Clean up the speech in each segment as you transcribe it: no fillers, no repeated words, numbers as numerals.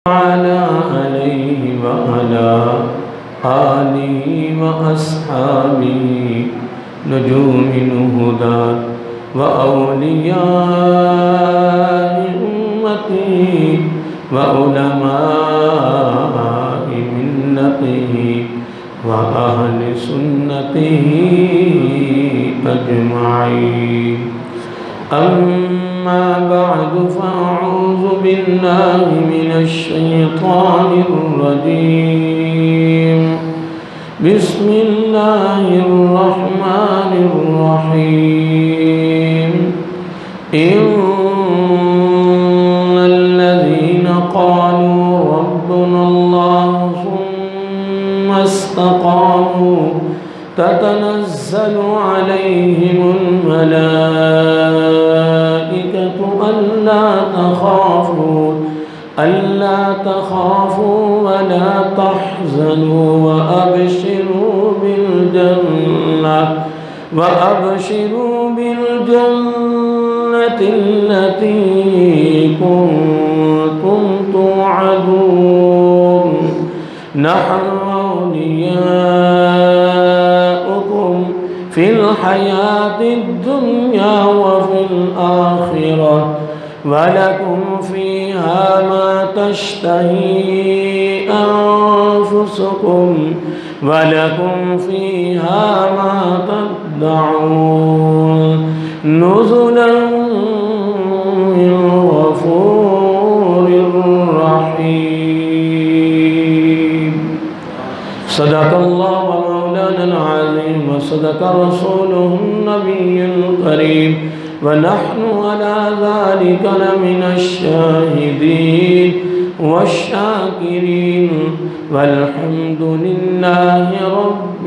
عليه وعلى آله وأصحابه نجوم الهدى وأولياء أمته وعلماء ملته وأهل سنته أجمعين. أما بعد فأعوذ بالله من الشيطان الرجيم. بسم الله الرحمن الرحيم. إن الذين قالوا ربنا الله ثم استقاموا تتنزل عليهم الملائكة ألا تخافوا ولا تحزنوا وأبشروا بالجنة التي كنتم توعدون. نحن أولياؤكم في الحياة الدنيا وفي الآخرة ولكم فيها ما تشتهي أنفسكم ولكم فيها ما تدعون نزلا من غفور رحيم. صدق الله ومولانا العظيم وصدق رسوله النبي الكريم ونحن على ذلك لمن الشاهدين والشاكرين والحمد لله رب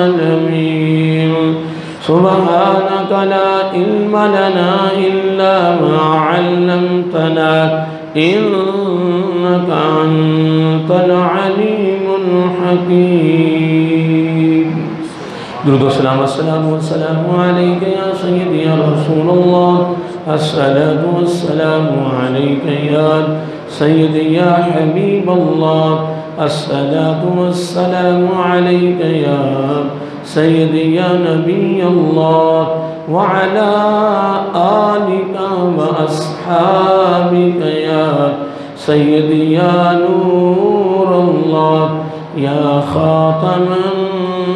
العالمين. سبحانك لا علم لنا إلا ما علمتنا إنك أنت العليم الحكيم. درود و سلام والسلام عليك يا سيدي يا رسول الله. الصلاة والسلام عليك يا سيدي يا حبيب الله. الصلاة والسلام عليك يا سيدي يا نبي الله وعلى آلك وأصحابك يا سيدي يا نور الله يا خاتم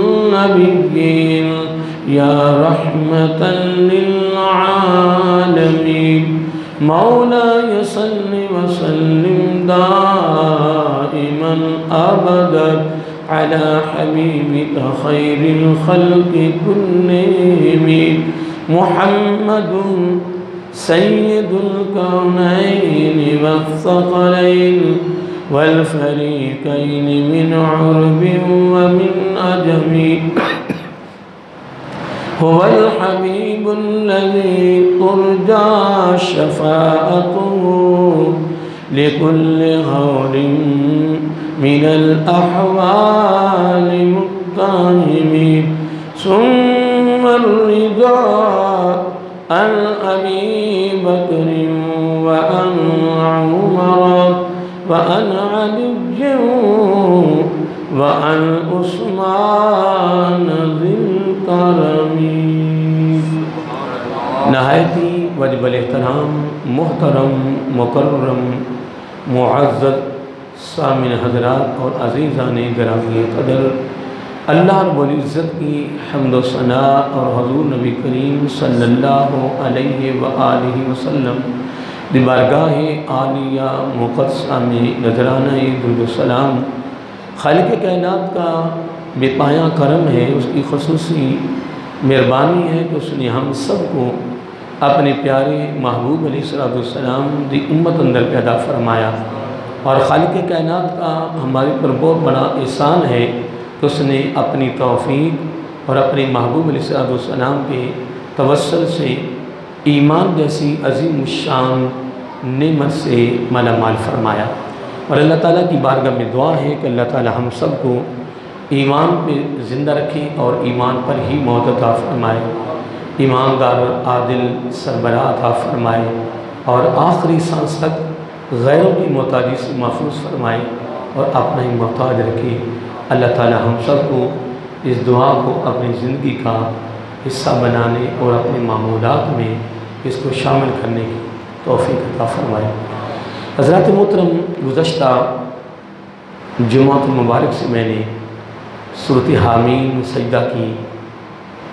النبيين يا رحمة للعالمين. مولاي صل وسلم دائما أبدا على حبيبك خير الخلق كلهم محمد سيد الكونين والثقلين والفريقين من عرب ومن أجم. هو الحبيب الذي ترجى شفاعته لكل هول من الأحوال متهم. ثم الرضا عن أبي بكر وعن عمر وعن علي وعن عثمان ذي الكرم. نہایتی واجب الاحترام محترم مکرم معزز سامعین حضرات اور عزیزان گرامی قدر، اللہ رب العزت کی حمد و ثنا اور حضور نبی کریم صلی اللہ علیہ وآلہ وسلم دی بارگاہ عالیہ مقدسہ میں نذرانہ درود و سلام خالق کائنات کا بے پایاں کرم ہے، اس کی خصوصی مہربانی ہے کہ اس نے ہم سب کو اپنے پیارے محبوب علیہ السلام دی امت اندر پیدا فرمایا، اور خالق کائنات کا ہمارے پر بہت بڑا احسان ہے کہ اس نے اپنی توفیق اور اپنے محبوب علیہ السلام کے توسل سے ایمان جیسی عظیم الشان نعمت سے مالا مال فرمایا. اور اللہ تعالیٰ کی بارگاہ میں دعا ہے کہ اللہ تعالیٰ ہم سب کو ایمان پہ زندہ رکھے اور ایمان پر ہی موت عطا فرمائے، ایماندار عادل سربراہ عطا فرمائے، اور آخری سانس تک غیروں کی محتاجی سے محفوظ فرمائے اور اپنا ہی محتاج رکھے۔ اللہ تعالی ہم سب کو اس دعا کو اپنی زندگی کا حصہ بنانے اور اپنے معمولات میں اس کو شامل کرنے کی توفیق عطا فرمائے۔ حضرات محترم، گزشتہ جمعۃ المبارک سے میں نے سورۃ حامیم سجدہ کی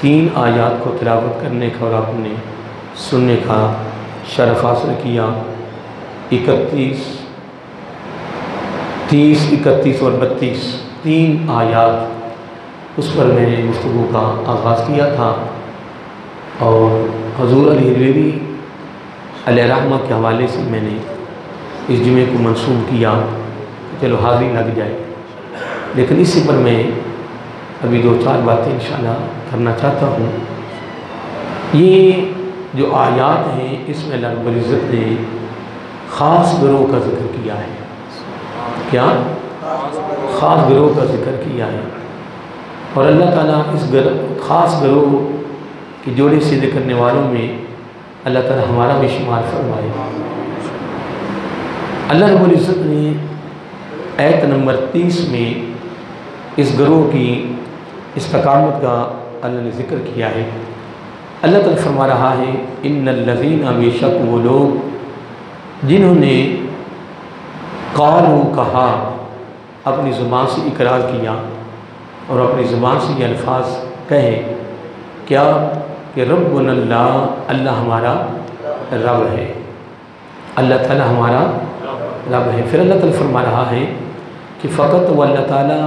3 آیات کو تلاوت کرنے کا اور آپ نے سننے کا شرف حاصل کیا۔ 31، 30، 31 اور 32 3 آیات اس پر میں نے گفتگو کا آغاز کیا تھا، اور حضور علی ہریوی علیہ رحمہ کے حوالے سے میں نے اس جمعے کو منسوب کیا، چلو حاضری لگ جائے، لیکن اسی پر میں ابھی 2-4 باتیں انشاءاللہ کرنا چاہتا ہوں۔ یہ جو آیات ہیں اس میں اللہ رب العزت نے خاص گروہ کا ذکر کیا ہے۔ کیا؟ خاص گروہ کا ذکر کیا ہے، اور اللہ تعالیٰ اس خاص گروہ کی جوڑے سیدھے کرنے والوں میں اللہ تعالیٰ ہمارا بھی شمار فرمائے۔ اللہ رب العزت نے آیت نمبر 30 میں اس گروہ کی استقامت کا اللہ نے ذکر کیا ہے۔ اللہ تعالیٰ فرما رہا ہے، ان الذین، بے شک وہ لوگ جنہوں نے قالوا کہا، اپنی زبان سے اقرار کیا اور اپنی زبان سے یہ الفاظ کہے، کیا کہ ربنا اللہ، اللہ ہمارا رب ہے، اللہ تعالیٰ ہمارا رب ہے۔ پھر اللہ تعالیٰ فرما رہا ہے کہ فقط وہ اللہ تعالیٰ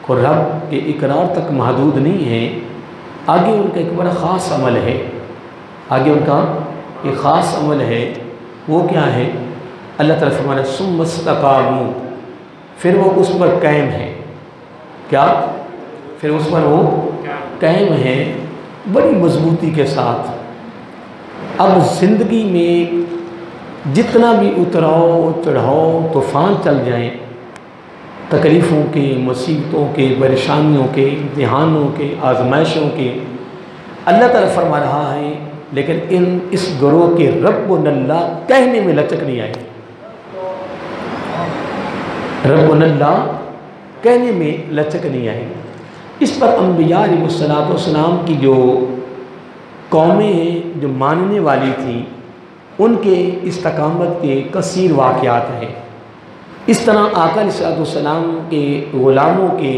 کو رب کے اقرار تک محدود نہیں ہے، آگے ان کا ایک بڑا خاص عمل ہے، آگے ان کا ایک خاص عمل ہے۔ وہ کیا ہے؟ اللہ تعالیٰ فرما رہا ہے ثم استقاموا، پھر وہ اس پر قائم ہے۔ کیا؟ پھر اس پر وہ قائم ہے بڑی مضبوطی کے ساتھ۔ اب زندگی میں جتنا بھی اتراؤ چڑھاؤ طوفان چل جائیں، تکلیفوں کے، مصیبتوں کے، پریشانیوں کے، امتحانوں کے، آزمائشوں کے، اللہ تعالیٰ فرما رہا ہے لیکن اس گروہ کے ربنا اللہ کہنے میں لچک نہیں آئی، ربنا اللہ کہنے میں لچک نہیں آئی۔ اس پر انبیاء علیہ السلام کی جو قومیں ہیں جو ماننے والی تھیں، ان کے استقامت کے کثیر واقعات ہیں۔ اس طرح آقا علیہ السلام کے غلاموں کے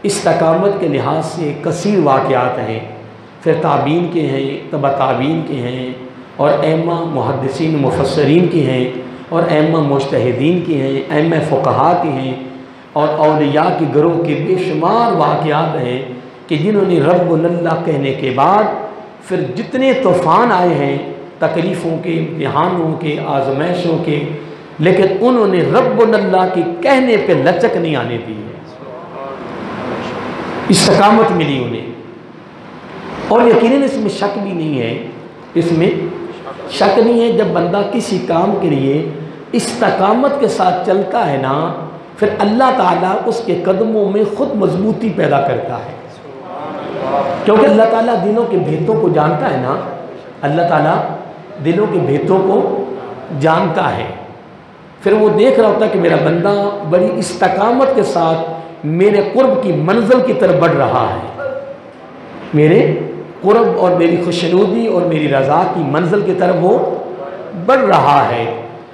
استقامت کے لحاظ سے کثیر واقعات ہیں، پھر تابعین کے ہیں، تبع تابعین کے ہیں، اور ائمہ محدثین مفسرین کے ہیں، اور ائمہ مجتہدین کے ہیں، ائمہ فقہا کے ہیں، اور اولیاء کے گروہ کے بے شمار واقعات ہیں کہ جنہوں نے رب اللہ کہنے کے بعد پھر جتنے طوفان آئے ہیں، تکلیفوں کے، امتحانوں کے، آزمائشوں کے، لیکن انہوں نے رب اللہ کے کہنے پہ لچک نہیں آنے دی ہے، استقامت ملی انہیں۔ اور یقیناً اس میں شک بھی نہیں ہے، اس میں شک نہیں ہے، جب بندہ کسی کام کے لیے استقامت کے ساتھ چلتا ہے نا، پھر اللہ تعالیٰ اس کے قدموں میں خود مضبوطی پیدا کرتا ہے، کیونکہ اللہ تعالیٰ دلوں کے بھیتوں کو جانتا ہے نا، اللہ تعالیٰ دلوں کے بھیتوں کو جانتا ہے۔ پھر وہ دیکھ رہا ہوتا ہے کہ میرا بندہ بڑی استقامت کے ساتھ میرے قرب کی منزل کی طرف بڑھ رہا ہے، میرے قرب اور میری خوشنودی اور میری رضا کی منزل کی طرف وہ بڑھ رہا ہے،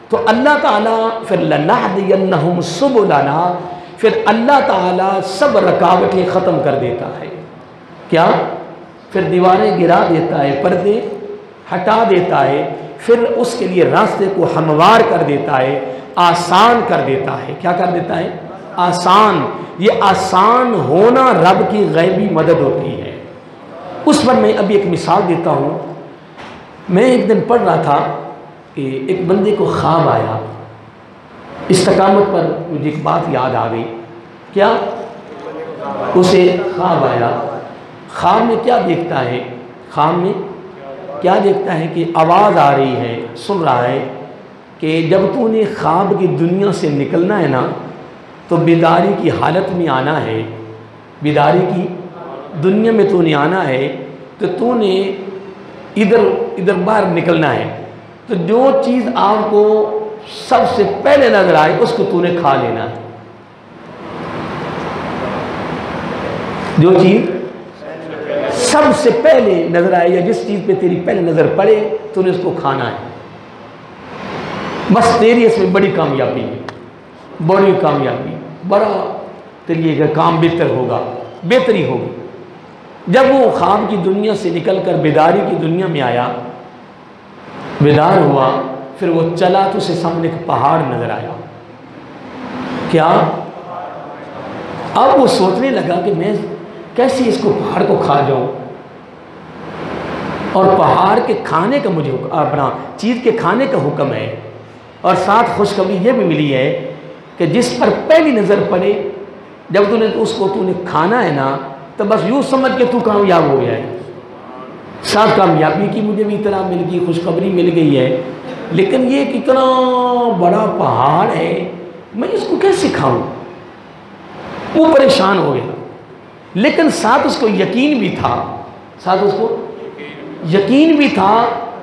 تو اللہ تعالیٰ پھر لَنَهْدِيَنَّهُمْ سُبُلَنَا، پھر اللہ تعالیٰ سب رکاوٹیں ختم کر دیتا ہے۔ کیا؟ پھر دیواریں گرا دیتا ہے، پردے ہٹا دیتا ہے، پھر اس کے لیے راستے کو ہموار کر دیتا ہے، آسان کر دیتا ہے۔ کیا کر دیتا ہے؟ آسان۔ یہ آسان ہونا رب کی غیبی مدد ہوتی ہے۔ اس پر میں ابھی ایک مثال دیتا ہوں۔ میں ایک دن پڑھ رہا تھا کہ ایک بندے کو خواب آیا، استقامت پر مجھے ایک بات یاد آ گئی۔ کیا؟ اسے خواب آیا، خواب میں کیا دیکھتا ہے؟ خواب میں کیا دیکھتا ہے کہ آواز آ رہی ہے، سن رہا ہے کہ جب تو نے خواب کی دنیا سے نکلنا ہے نا، تو بیداری کی حالت میں آنا ہے، بیداری کی دنیا میں تو نے آنا ہے، تو نے ادھر باہر نکلنا ہے۔ تو جو چیز آپ کو سب سے پہلے نظر آئے اس کو تو نے کھا لینا ہے۔ جو چیز سب سے پہلے نظر آئے یا جس چیز پہ تیری پہلے نظر پڑے تو نے اس کو کھانا ہے، بس تیری اس میں بڑی کامیابی ہے، بڑی کامیابی، بڑا تیری کا کام بہتر ہوگا، بہتری ہوگی۔ جب وہ خواب کی دنیا سے نکل کر بیداری کی دنیا میں آیا، بیدار ہوا، پھر وہ چلا تو اسے سامنے ایک پہاڑ نظر آیا۔ کیا؟ اب وہ سوچنے لگا کہ میں کیسے اس کو پہاڑ کو کھا جاؤں، اور پہاڑ کے کھانے کا مجھے اپنا چیز کے کھانے کا حکم ہے، اور ساتھ خوشخبری یہ بھی ملی ہے کہ جس پر پہلی نظر پڑے جب تو نے اس کو تو نے کھانا ہے نا تو بس یوں سمجھ کے تو کامیاب ہو گیا ہے۔ ساتھ کامیابی کی مجھے بھی اطلاع مل گئی، خوشخبری مل گئی ہے، لیکن یہ کتنا بڑا پہاڑ ہے، میں اس کو کیسے کھاؤں؟ وہ پریشان ہو گیا، لیکن ساتھ اس کو یقین بھی تھا، ساتھ اس کو یقین بھی تھا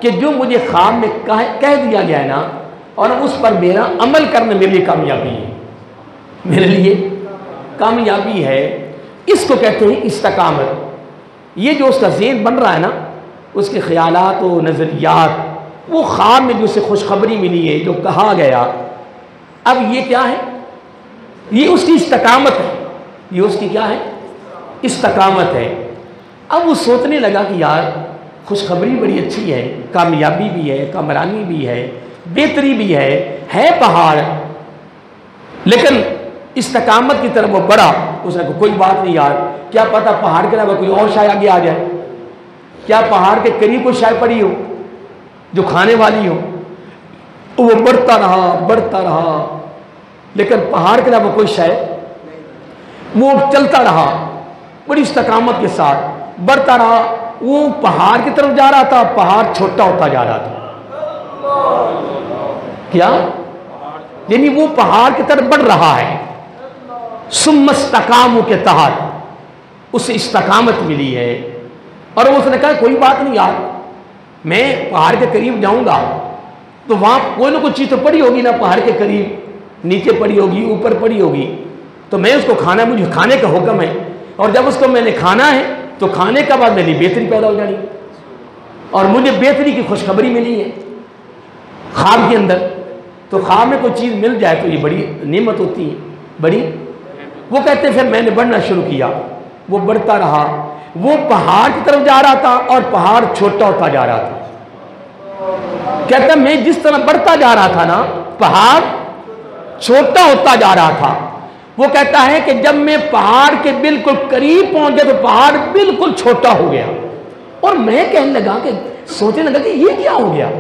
کہ جو مجھے خواب میں کہہ دیا گیا ہے نا، اور اس پر میرا عمل کرنا میرے لیے کامیابی ہے، میرے لیے کامیابی ہے۔ اس کو کہتے ہیں استقامت۔ یہ جو اس کا ذہن بن رہا ہے نا، اس کے خیالات و نظریات، وہ خواب میں جو اسے خوشخبری ملی ہے، جو کہا گیا، اب یہ کیا ہے؟ یہ اس کی استقامت ہے، یہ اس کی کیا ہے؟ استقامت ہے۔ اب وہ سوچنے لگا کہ یار خوشخبری بڑی اچھی ہے، کامیابی بھی ہے، کامرانی بھی ہے، بہتری بھی ہے پہاڑ، لیکن استقامت کی طرف وہ بڑھا۔ اس نے کہا کوئی بات نہیں یار، کیا پتہ پہاڑ کے علاوہ کوئی اور شے آگے آ جائے، کیا پہاڑ کے قریب کوئی شے پڑی ہو جو کھانے والی ہو۔ وہ بڑھتا رہا، لیکن پہاڑ کے علاوہ کوئی شے، وہ چلتا رہا بڑی استقامت کے ساتھ، بڑھتا رہا۔ وہ پہاڑ کی طرف جا رہا تھا، پہاڑ چھوٹا ہوتا جا رہا تھا۔ کیا؟ یعنی وہ پہاڑ کی طرف بڑھ رہا ہے۔ ثم استقاموا کے تحت اسے استقامت ملی ہے، اور اس نے کہا کوئی بات نہیں یار، میں پہاڑ کے قریب جاؤں گا تو وہاں کوئی نہ کوئی چیز تو پڑی ہوگی نا، پہاڑ کے قریب نیچے پڑی ہوگی، اوپر پڑی ہوگی، تو میں اس کو کھانا، مجھے کھانے کا حکم ہے، اور جب اس کو میں نے کھانا ہے تو کھانے کا بعد میری بہتری پیدا ہو جانی، اور مجھے بہتری کی خوشخبری ملی ہے خواب کے اندر۔ تو خواب میں کوئی چیز مل جائے تو یہ بڑی نعمت ہوتی ہے، بڑی۔ وہ کہتے ہیں پھر میں نے بڑھنا شروع کیا، وہ بڑھتا رہا، وہ پہاڑ کی طرف جا رہا تھا اور پہاڑ چھوٹا ہوتا جا رہا تھا۔ کہتا ہے میں جس طرح بڑھتا جا رہا تھا نا، پہاڑ چھوٹا ہوتا جا رہا تھا۔ وہ کہتا ہے کہ جب میں پہاڑ کے بالکل قریب پہنچ گیا تو پہاڑ بالکل چھوٹا ہو گیا، اور میں کہنے لگا کہ سوچنے لگا کہ یہ کیا ہو گیا۔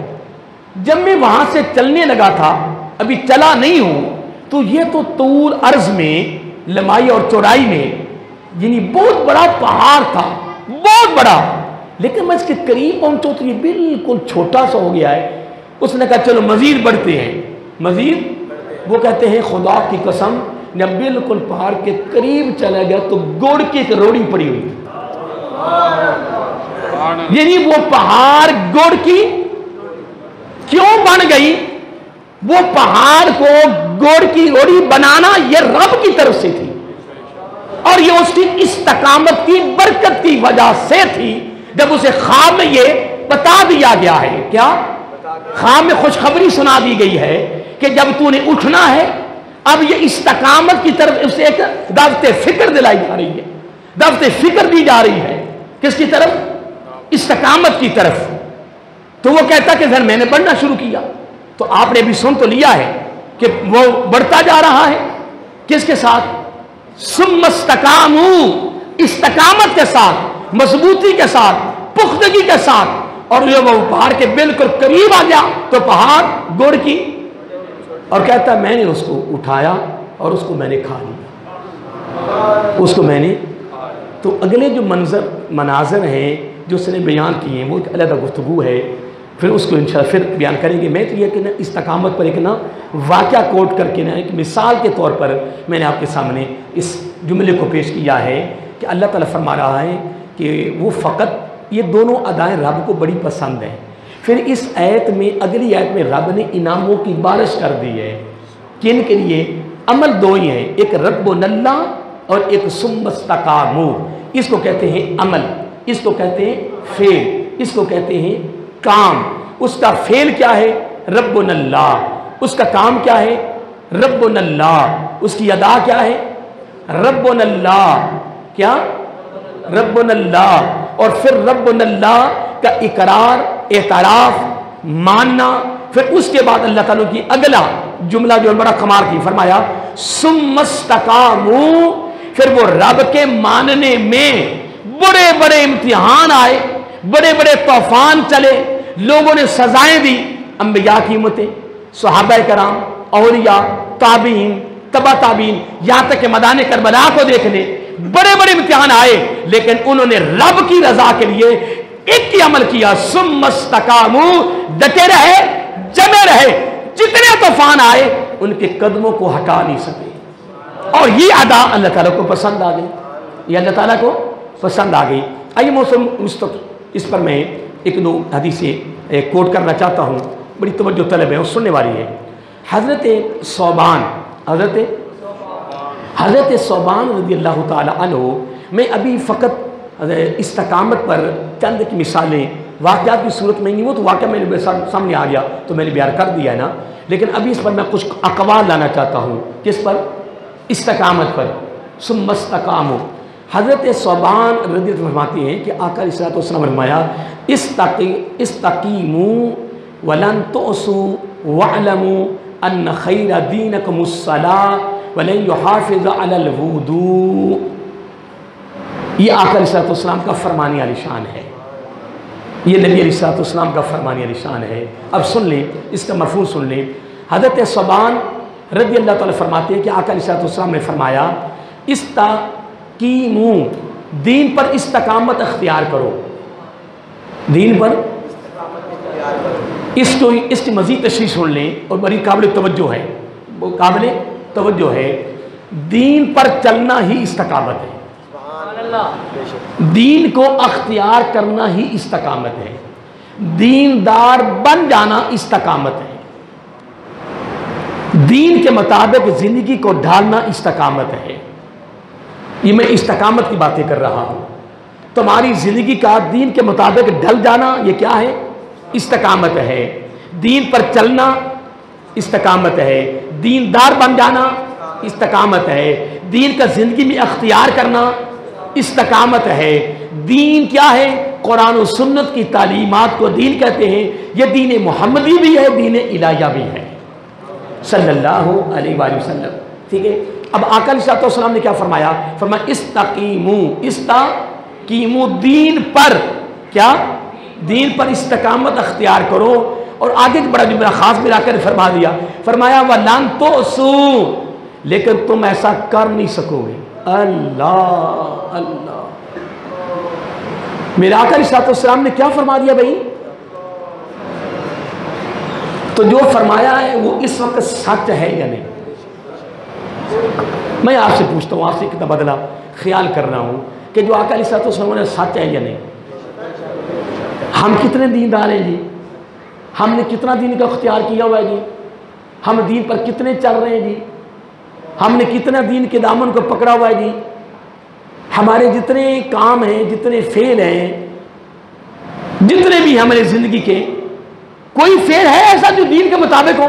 جب میں وہاں سے چلنے لگا تھا، ابھی چلا نہیں ہوں، تو یہ تو طول عرض میں، لمبائی اور چوڑائی میں یعنی بہت بڑا پہاڑ تھا، بہت بڑا، لیکن میں اس کے قریب پہنچا تو یہ بالکل چھوٹا سا ہو گیا ہے۔ اس نے کہا چلو مزید بڑھتے ہیں، مزید۔ وہ کہتے ہیں خدا کی قسم، جب بالکل پہاڑ کے قریب چلا گیا تو گوڑ کی ایک روڑی پڑی ہوئی، یعنی وہ پہاڑ گوڑ کی کیوں بن گئی؟ وہ پہاڑ کو گوڑ کی روڑی بنانا یہ رب کی طرف سے تھی، اور یہ اس کی استقامت کی برکت کی وجہ سے تھی۔ جب اسے خواب میں یہ بتا دیا گیا ہے، کیا خواب میں خوشخبری سنا دی گئی ہے کہ جب تو نے اٹھنا ہے، اب یہ استقامت کی طرف اسے ایک دعوت فکر دلائی جا رہی ہے، دعوت فکر دی جا رہی ہے، کس کی طرف؟ استقامت کی طرف۔ تو وہ کہتا کہ پھر میں نے بڑھنا شروع کیا، تو آپ نے بھی سن تو لیا ہے کہ وہ بڑھتا جا رہا ہے کس کے ساتھ؟ ثم استقاموا، استقامت کے ساتھ، مضبوطی کے ساتھ، پختگی کے ساتھ، اور جب وہ پہاڑ کے بالکل قریب آ گیا تو پہاڑ گوڑ کی، اور کہتا میں نے اس کو اٹھایا اور اس کو میں نے کھا لیا، اس کو میں نے۔ تو اگلے جو مناظر ہیں جو اس نے بیان کیے ہیں وہ ایک علیحدہ گفتگو ہے، پھر اس کو انشاءاللہ پھر بیان کریں گے۔ میں تو یہ کہ نا استقامت پر ایک نا واقعہ کوٹ کر کے نا ایک مثال کے طور پر میں نے آپ کے سامنے اس جملے کو پیش کیا ہے کہ اللہ تعالیٰ فرما رہا ہے کہ وہ فقط یہ دونوں ادائیں رب کو بڑی پسند ہیں، پھر اس آیت میں اگلی آیت میں رب نے انعاموں کی بارش کر دی ہے. کن کے لیے؟ عمل دو ہی ہیں، ایک ربنا اللہ اور ایک ثم استقاموا. اس کو کہتے ہیں عمل، اس کو کہتے ہیں فعل، اس کو کہتے ہیں کام. اس کا فعل کیا ہے؟ ربنا اللہ. اس کا کام کیا ہے؟ ربنا اللہ. اس کی ادا کیا ہے؟ ربنا اللہ. کیا؟ ربنا اللہ. اور پھر ربنا اللہ کا اقرار، اعتراف، ماننا. پھر اس کے بعد اللہ تعالیٰ کی اگلا جملہ جو بڑا کمال کی فرمایا ثم استقاموا. پھر وہ رب کے ماننے میں بڑے بڑے امتحان آئے، بڑے بڑے طوفان چلے، لوگوں نے سزائیں دی. انبیاء کی امتیں، صحابہ کرام، اولیاء، تابعین، تبع تابعین، یہاں تک کہ میدان کربلا کو دیکھ لیں، بڑے بڑے امتحان آئے، لیکن انہوں نے رب کی رضا کے لیے ایک ہی عمل کیا، ثم استقاموا. ڈٹے رہے، جمے رہے. جتنے طوفان آئے ان کے قدموں کو ہٹا نہیں سکے. اور یہ ادا اللہ تعالیٰ کو پسند آ گئی، یہ اللہ تعالیٰ کو پسند آ گئی. آئیے موسم اس پر میں ایک دو حدیثیں کوٹ کرنا چاہتا ہوں، بڑی توجہ طلب ہے اور سننے والی ہے. حضرت صوبان رضی اللہ تعالی عنہ، میں ابھی فقط استقامت پر چند کی مثالیں واقعات کی صورت میں نہیں، وہ تو واقعہ میرے سامنے آ گیا تو میں نے بیان کر دیا ہے نا. لیکن ابھی اس پر میں کچھ اقوال لانا چاہتا ہوں. کس پر؟ استقامت پر. ثم استقاموا. حضرت صوبان رضی اللہ عنہ فرماتے ہیں کہ آقا علیہ الصلوۃ والسلام نے فرمایا استقیموا ولن تؤسوا واعلموا ان خیر دینکم الصلاۃ ولن یحافظ علی الوضوء. یہ آقا علیہ الصلوۃ والسلام کا فرمان عالی شان ہے، یہ نبی علیہ الصلوۃ والسلام کا فرمان عالی شان ہے. اب سن لیں، اس کا مفہوم سن لیں. حضرت صوبان رضی اللہ تعالیٰ فرماتے ہیں کہ آقا علیہ الصلوۃ والسلام نے فرمایا استقیموا، دین پر استقامت اختیار کرو. دین پر اس کی مزید تشریح سن لیں، اور بڑی قابل توجہ ہے، وہ قابل توجہ ہے. دین پر چلنا ہی استقامت ہے، دین کو اختیار کرنا ہی استقامت ہے. دیندار بن جانا استقامت ہے. دین کے مطابق زندگی کو ڈھالنا استقامت ہے. یہ میں استقامت کی باتیں کر رہا ہوں. تمہاری زندگی کا دین کے مطابق ڈھل جانا یہ کیا ہے؟ استقامت ہے. دین پر چلنا استقامت ہے. دیندار بن جانا استقامت ہے. دین کا زندگی میں اختیار کرنا استقامت ہے. دین کیا ہے؟ قرآن و سنت کی تعلیمات کو دین کہتے ہیں. یہ دین محمدی بھی ہے، دین الہیہ بھی ہے صلی اللہ علیہ وآلہ وسلم. ٹھیک ہے. اب آقا علیہ الصلوۃ والسلام نے کیا فرمایا؟ فرمایا استقیموا، دین پر کیا؟ دین پر استقامت اختیار کرو. اور آگے بڑا جملہ خاص ملا کر فرما دیا، فرمایا وَلَن تُؤْسُوا، لیکن تم ایسا کر نہیں سکو گے. اللہ اللہ، میرے آقا علیہ الصلوۃ والسلام نے کیا فرما دیا بھائی؟ تو جو فرمایا ہے وہ اس وقت سچ ہے یا نہیں؟ میں آپ سے پوچھتا ہوں، آپ سے کتنا بدلا خیال کر رہا ہوں کہ جو آقا علیہ الصلوۃ والسلام نے سچ ہے یا نہیں؟ ہم کتنے دیندار ہیں جی؟ ہم نے کتنا دین کا اختیار کیا ہوا ہے جی؟ ہم دین پر کتنے چل رہے ہیں جی؟ ہم نے کتنا دین کے دامن کو پکڑا ہوا ہے جی؟ ہمارے جتنے کام ہیں، جتنے فعل ہیں، جتنے بھی ہمارے زندگی کے، کوئی فعل ہے ایسا جو دین کے مطابق ہو؟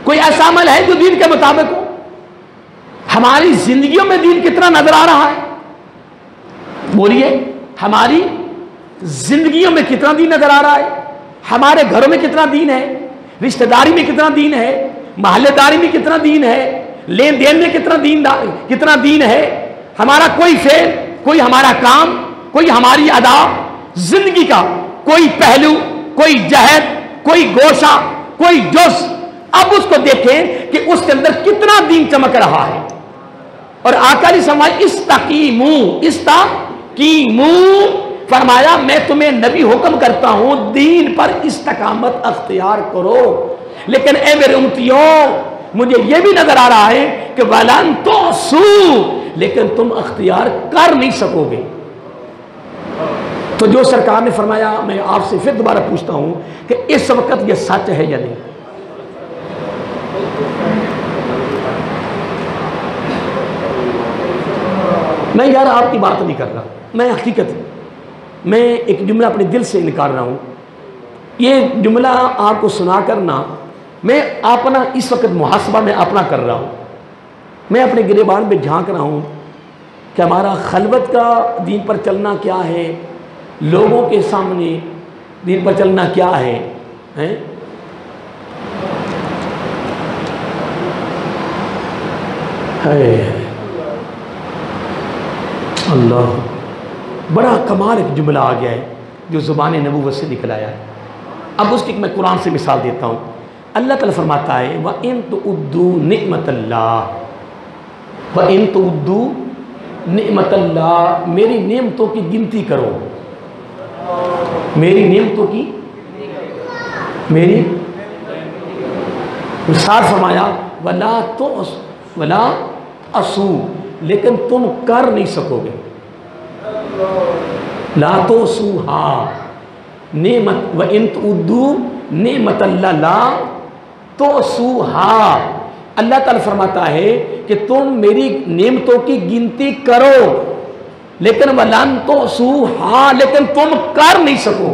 کوئی ایسا عمل ہے جو دین کے مطابق ہو؟ ہماری زندگیوں میں دین کتنا نظر آ رہا ہے؟ بولیے، ہماری زندگیوں میں کتنا دین نظر آ رہا ہے؟ ہمارے گھروں میں کتنا دین ہے؟ رشتہ داری میں کتنا دین ہے؟ محلے داری میں کتنا دین ہے؟ لین دین میں کتنا دین ہے؟ ہمارا کوئی فعل، کوئی ہمارا کام، کوئی ہماری ادا، زندگی کا کوئی پہلو، کوئی جہد، کوئی گوشہ، کوئی جز، اب اس کو دیکھیں کہ اس کے اندر کتنا دین چمک رہا ہے. اور آقا نے فرمایا استقیموا، فرمایا میں تمہیں نبی حکم کرتا ہوں دین پر استقامت اختیار کرو. لیکن اے میرے امتیوں، مجھے یہ بھی نظر آ رہا ہے کہ وَلَن تُؤْسُوا، لیکن تم اختیار کر نہیں سکو گے. تو جو سرکار نے فرمایا میں آپ سے پھر دوبارہ پوچھتا ہوں کہ اس وقت یہ سچ ہے یا نہیں؟ میں یار آپ کی بات نہیں کر رہا، میں حقیقت میں ایک جملہ اپنے دل سے نکال رہا ہوں. یہ جملہ آپ کو سنا کرنا میں اپنا اس وقت محاسبہ میں اپنا کر رہا ہوں. میں اپنے گریبان پہ جھانک رہا ہوں کہ ہمارا خلوت کا دین پر چلنا کیا ہے، لوگوں کے سامنے دین پر چلنا کیا ہے. اللہ، بڑا کمال ایک جملہ آ گیا ہے جو زبان نبوت سے نکل آیا ہے. اب اس کی میں قرآن سے مثال دیتا ہوں. اللہ تعالیٰ فرماتا ہے وَإِن تُعُدُّوا نِعْمَةَ اللَّهِ وَإِن تُعُدُّوا نِعْمَةَ اللَّهِ، میری نعمتوں کی گنتی کرو، میری نعمتوں کی میری مثال فرمایا وَلَا تَعْصُوا، لیکن تم کر نہیں سکو گے. لا تُحْصُوهَا نعمت وَإِن تُعُدُّوا نعمت اللہ لا تُحْصُوهَا. اللہ تعالیٰ فرماتا ہے کہ تم میری نعمتوں کی گنتی کرو لیکن وَلَن تُحْصُوهَا، لیکن تم کر نہیں سکو.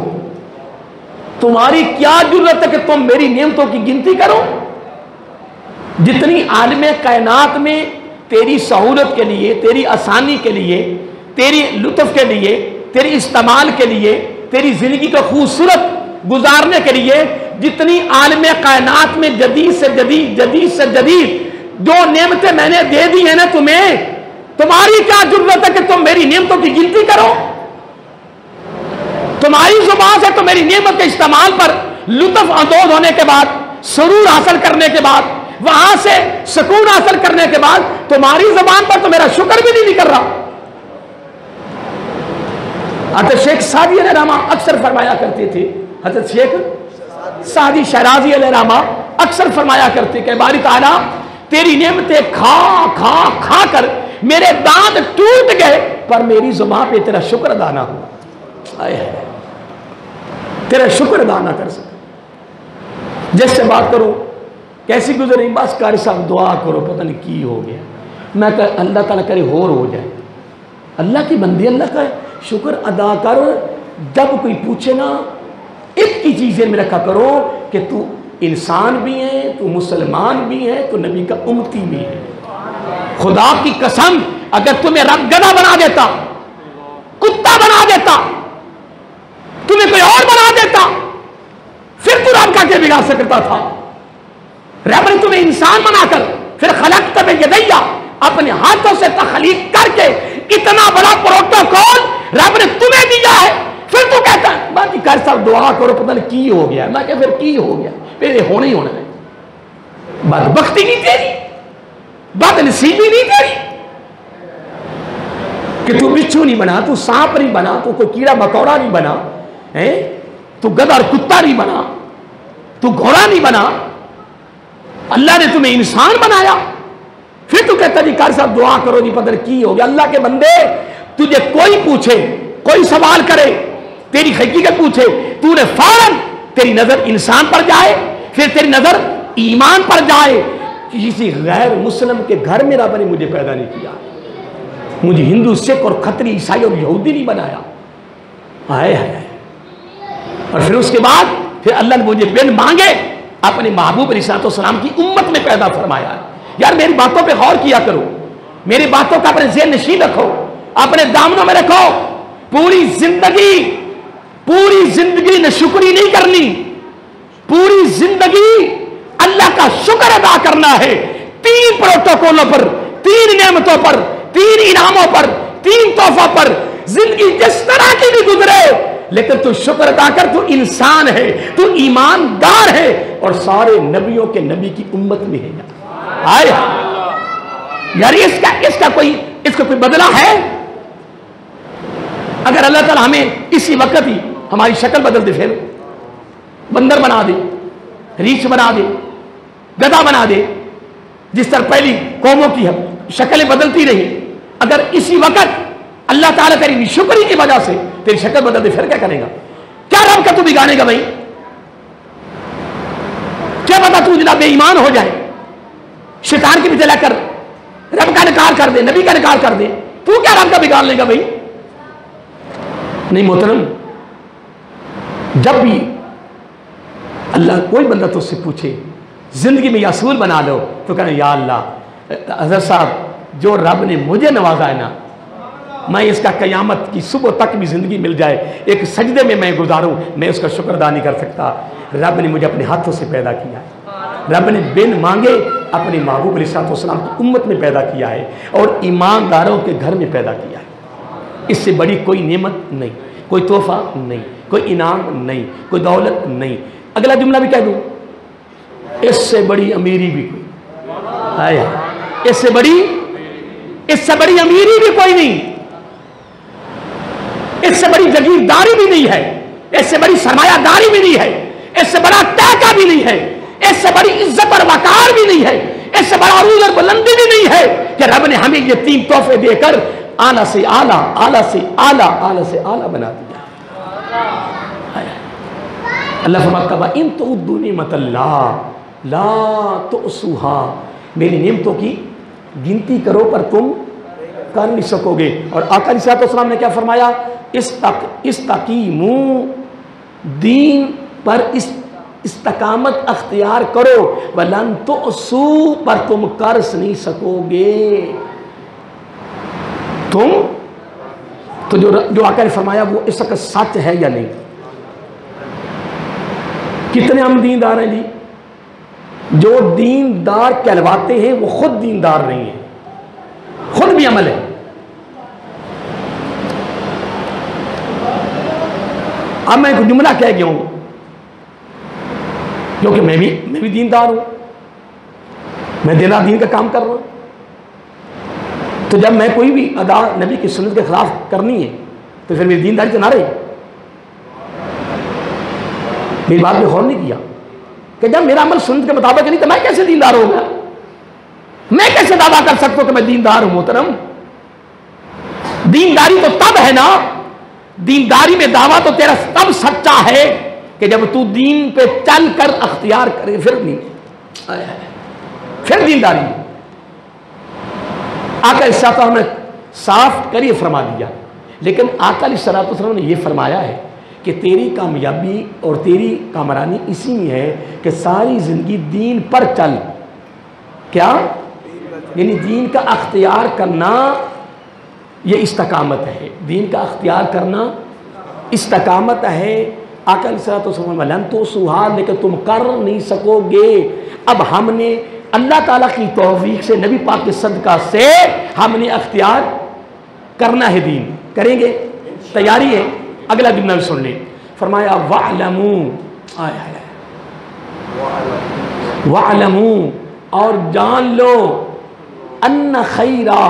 تمہاری کیا ضرورت ہے کہ تم میری نعمتوں کی گنتی کرو؟ جتنی عالم کائنات میں تیری سہولت کے لیے، تیری آسانی کے لیے، تیری لطف کے لیے، تیری استعمال کے لیے، تیری زندگی کو خوبصورت گزارنے کے لیے جتنی عالم کائنات میں جدید سے جدید جو نعمتیں میں نے دے دی ہیں نا تمہیں، تمہاری کیا ضرورت ہے کہ تم میری نعمتوں کی گنتی کرو؟ تمہاری زبان سے تو میری نعمت کے استعمال پر لطف اندوز ہونے کے بعد، سرور حاصل کرنے کے بعد، وہاں سے سکون حاصل کرنے کے بعد تمہاری زبان پر تو میرا شکر بھی نہیں کر رہا. حضرت شیخ سعدی علیہ رحمہ اکثر فرمایا کرتے تھے، حضرت شیخ سعدی شیرازی علیہ رحمہ اکثر فرمایا کرتے کہ باری تعالیٰ تیری نعمتیں کھا کھا کھا کر میرے دانت ٹوٹ گئے پر میری زبان پہ تیرا شکر ادا نہ ہوا. تیرا شکر ادا نہ کر سکا. جس سے بات کروں کیسی گزری، بس قاری صاحب دعا کرو پتہ نہیں کی ہو گیا. میں کہ اللہ تعالیٰ کرے اور ہو جائے. اللہ کی بندی، اللہ کا شکر ادا کر. جب کوئی پوچھے نا ایک کی چیزیں میں رکھا کرو کہ تو انسان بھی ہے، تو مسلمان بھی ہے، تو نبی کا امتی بھی ہے. خدا کی قسم اگر تمہیں رب گدھا بنا دیتا، کتا بنا دیتا، تمہیں کوئی اور بنا دیتا، پھر تو رب کا کیا بگاڑ سکتا تھا؟ رب نے تمہیں انسان بنا کر پھر خلقت بیدیا، اپنے ہاتھوں سے تخلیق کر کے اتنا بڑا پروٹوکول رب نے تمہیں دیا ہے. پھر تو کہتا ہے باقی کر صاحب دعا کرو پتہ نہیں کی ہو گیا. میں کہ پھر کی ہو گیا؟ پھر یہ ہونا ہی ہونا ہے. بدبختی نہیں تیری، بد نصیبی نہیں تیری کہ تو بچھو نہیں بنا، تو سانپ نہیں بنا، تو کوئی کیڑا مکوڑا نہیں بنا، تو گدھا اور کتا نہیں بنا، تو گھوڑا نہیں بنا. اللہ نے تمہیں انسان بنایا. پھر تو کہتا جی کار صاحب دعا کرو جی پتہ کی ہو گیا. اللہ کے بندے تجھے کوئی پوچھے، کوئی سوال کرے، تیری حقیقت پوچھے، تو نے فوراً تیری نظر انسان پر جائے، پھر تیری نظر ایمان پر جائے. کسی غیر مسلم کے گھر میں رب نے مجھے پیدا نہیں کیا. مجھے ہندو، سکھ اور کھتری، عیسائی اور یہودی نہیں بنایا. اور پھر اس کے بعد پھر اللہ نے مجھے بن مانگے اپنے محبوب علیہ السلام کی امت میں پیدا فرمایا. یار میری باتوں پہ غور کیا کرو، میری باتوں کا اپنے ذہن نشین رکھو، اپنے دامنوں میں رکھو. پوری زندگی ناشکری نہیں کرنی، پوری زندگی اللہ کا شکر ادا کرنا ہے. 3 پروٹوکولوں پر، 3 نعمتوں پر، 3 انعاموں پر، 3 تحفوں پر زندگی جس طرح کی بھی گزرے لیکن تو شکر ادا کر. تو انسان ہے، تو ایماندار ہے اور سارے نبیوں کے نبی کی امت میں ہے. آئے یار اس کا کوئی بدلہ ہے؟ اگر اللہ تعالیٰ ہمیں اسی وقت ہی ہماری شکل بدل دے، پھر بندر بنا دے، ریچھ بنا دے، گدھا بنا دے، جس طرح پہلی قوموں کی شکلیں بدلتی رہی، اگر اسی وقت اللہ تعالیٰ تیری شکری کی وجہ سے تیری شکل بدل دے، پھر کیا کرے گا؟ کیا رب کا تو بگاڑے گا بھائی؟ کیا پتا تو جناب بے ایمان ہو جائے، شیطان کی بھی چلا کر رب کا انکار کر دے، نبی کا انکار کر دے، تو کیا رب کا بگاڑ لے گا بھائی؟ نہیں محترم، جب بھی اللہ کوئی بندہ تو اس سے پوچھے زندگی میں یہ اصول بنا لو، تو کہنا یا اللہ حضرت صاحب جو رب نے مجھے نوازا ہے نا، میں اس کا قیامت کی صبح تک بھی زندگی مل جائے ایک سجدے میں میں گزاروں، میں اس کا شکر ادا نہیں کر سکتا۔ رب نے مجھے اپنے ہاتھوں سے پیدا کیا ہے، رب نے بن مانگے اپنے محبوب علیہ السلام کی امت میں پیدا کیا ہے اور ایمانداروں کے گھر میں پیدا کیا ہے۔ اس سے بڑی کوئی نعمت نہیں، کوئی تحفہ نہیں، کوئی انعام نہیں، کوئی دولت نہیں۔ اگلا جملہ بھی کہہ دوں، اس سے بڑی امیری بھی کوئی، اس سے بڑی امیری بھی کوئی نہیں، اس سے بڑی جگیرداری بھی نہیں ہے، اس سے بڑی سرمایہ داری بھی نہیں ہے، اس سے بڑا تحقہ بھی نہیں ہے، اس سے بڑی عزت اور وقار بھی نہیں ہے، اس سے بڑا عروج اور بلندی بھی نہیں ہے کہ رب نے ہمیں یہ تین تحفے دے کر اعلیٰ سے اعلیٰ، اعلیٰ سے اعلیٰ، اعلیٰ سے اعلیٰ بنا دیا۔ اللہ فرماتا ہے ان تعدوا نعمت اللہ لا تحصوها، میری نعمتوں کی گنتی کرو پر تم کر نہیں سکو گے۔ اور آقا علیہ السلام نے کیا فرمایا؟ استقیموا، دین پر استقامت اختیار کرو، ولن تحصوا، پر تم کر نہیں سکو گے۔ تم تو جو آقا نے فرمایا وہ اس وقت سچ ہے یا نہیں؟ کتنے ہم دیندار ہیں جی؟ جو دیندار کہلواتے ہیں وہ خود دیندار نہیں ہیں، خود بھی عمل ہے۔ اب میں ایک جملہ کہہ گیا ہوں کیونکہ میں بھی دیندار ہوں، میں دن رات دین کا کام کر رہا ہوں، تو جب میں کوئی بھی ادا نبی کی سنت کے خلاف کرنی ہے تو پھر میری دینداری تو نہ رہی۔ میری بات میں غور نہیں کیا کہ جب میرا عمل سنت کے مطابق نہیں تو میں کیسے دیندار ہوں گا؟ میں کیسے دعویٰ کر سکتا ہوں کہ میں دیندار ہوں؟ محترم، دینداری تو تب ہے نا، دینداری میں دعویٰ تو تیرا تب سچا ہے کہ جب تو دین پہ چل کر اختیار کرے، پھر نہیں، پھر دینداری۔ آقا علیہ السلام نے صاف کریے فرما دیا، لیکن آقا علیہ السلام نے یہ فرمایا ہے کہ تیری کامیابی اور تیری کامرانی اسی میں ہے کہ ساری زندگی دین پر چل، کیا یعنی دین کا اختیار کرنا، یہ استقامت ہے، دین کا اختیار کرنا استقامت ہے۔ آقا علیہ السلام لن تحصوها، لیکن تم کر نہیں سکو گے۔ اب ہم نے اللہ تعالیٰ کی توفیق سے، نبی پاک کے صدقہ سے ہم نے اختیار کرنا ہے، دین کریں گے، تیاری ہے۔ اگلا جملہ بھی سن لیں، فرمایا وَعْلَمُوا، وَعْلَمُوا، اور جان لو، ان خیرا،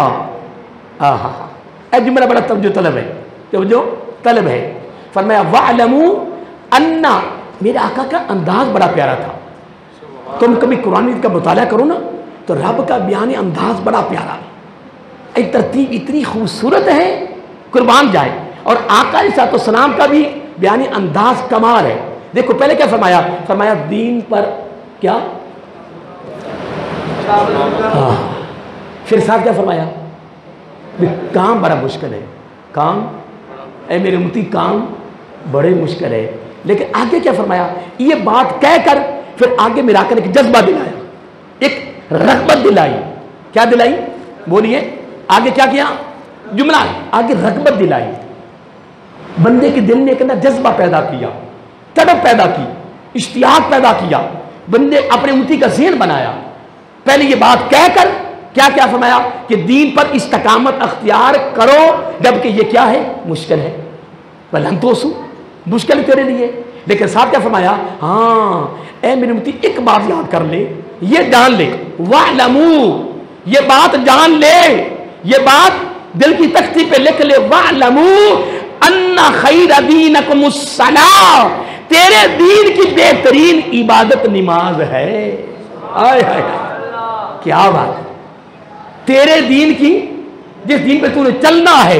اے جملہ بڑا توجہ طلب ہے، توجہ طلب ہے۔ فرمایا وَعْلَمُوا ان، میرے آقا کا انداز بڑا پیارا تھا۔ تم کبھی قرآن کا مطالعہ کرو نا تو رب کا بیان انداز بڑا پیارا، ایک ترتیب اتنی خوبصورت ہے قربان جائے، اور آقا علیہ السلام کا بھی بیان انداز کمال ہے۔ دیکھو پہلے کیا فرمایا؟ فرمایا دین پر کیا، پھر ساتھ کیا فرمایا؟ کام بڑا مشکل ہے، کام اے میرے امتی کام بڑے مشکل ہے، لیکن آگے کیا فرمایا؟ یہ بات کہہ کر پھر آگے میرا کر ایک جذبہ دلایا، ایک رغبت دلائی۔ کیا دلائی؟ بولیے آگے کیا کیا؟ جملہ آگے رغبت دلائی، بندے کے دل نے ایک جذبہ پیدا کیا، تڑپ پیدا کی، اشتیاق پیدا کیا، بندے اپنے امتی کا ذہن بنایا۔ پہلے یہ بات کہہ کر کیا کیا فرمایا کہ دین پر استقامت اختیار کرو، جبکہ یہ کیا ہے؟ مشکل ہے، وَلَن تُحْصُوهُ، مشکل تیرے لیے، لیکن ساتھ کیا فرمایا؟ ہاں اے میری امتی ایک بات یاد کر لے، یہ جان لے، وَعْلَمُوا، یہ بات جان لے، یہ بات دل کی تختی پہ لکھ لے، وَعْلَمُوا ان خیر دینکم الصلاۃ، تیرے دین کی بہترین عبادت نماز ہے۔ آئے ہائے کیا بات ہے، تیرے دین کی، جس دین پہ تو نے چلنا ہے،